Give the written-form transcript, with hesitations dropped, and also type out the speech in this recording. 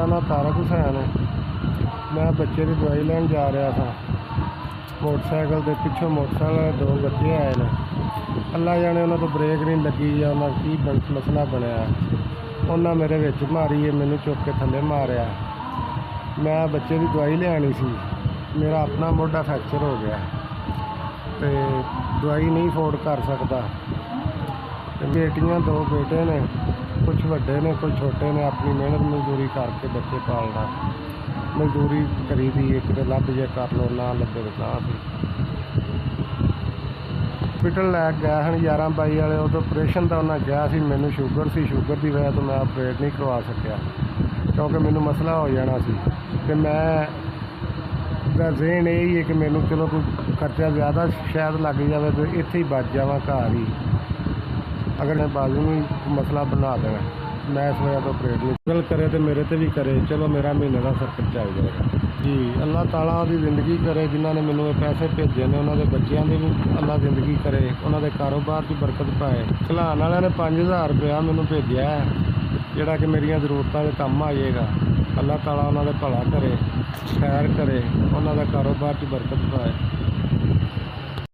मेरा नाम तारक हुसैन है। मैं बच्चे की दवाई लैन जा रहा था। मोटरसाइकिल के पिछों मोटरसाइकिल दो बच्चे आए ने। अल्लाह जाने उन्होंने तो ब्रेक नहीं लगी या उन्होंने की मसला बनया। उन्हें मेरे विच मारी है, मैनू चुक के थले मारिया। मैं बच्चे की दवाई लियानी सी, मेरा अपना मोढा फ्रैक्चर हो गया तो दवाई नहीं अफोर्ड कर सकता। बेटियां दो बेटे ने, कुछ वड्डे ने कुछ छोटे ने। अपनी मेहनत मजदूरी करके बच्चे पालना, मजदूरी करी दी। एक तो लभ जे कर लो, ना लभे तो ना सी। हॉस्पिटल लै गया हैं 11-22 वाले, उदों ऑपरेशन का उन्हें कहा सी। मैनू शुगर सी, शुगर की वजह तो मैं ऑपरेट नहीं करवा सकिया क्योंकि मैनू मसला हो जाना सी। तो मैं ज़हन यही है कि मैनू चलो कोई खर्चा ज़्यादा शायद लग जाए तो इत्थे ही बच जावां घर ही। अगर मैं बाजू में मसला बना देना, मैं इस वजह तो ऑपरेट नहीं गल करे तो मेरे ते भी करे, चलो मेरा महीने का सर्कट चल जाएगा जी। अल्लाह ताला उहदी ज़िंदगी करे, जिन्होंने मैनू पैसे भेजे ने उन्होंने बच्चों की भी अल्लाह ज़िंदगी करे, उन्होंने कारोबार की बरकत पाए। खिलाने वाले ने 5000 रुपया मैनू भेजा है, जिहड़ा कि मेरिया जरूरतों के काम आ जाएगा। अल्लाह ताला उन्होंने भला करे, खैर करे, उन्होंने कारोबार की बरकत पाए।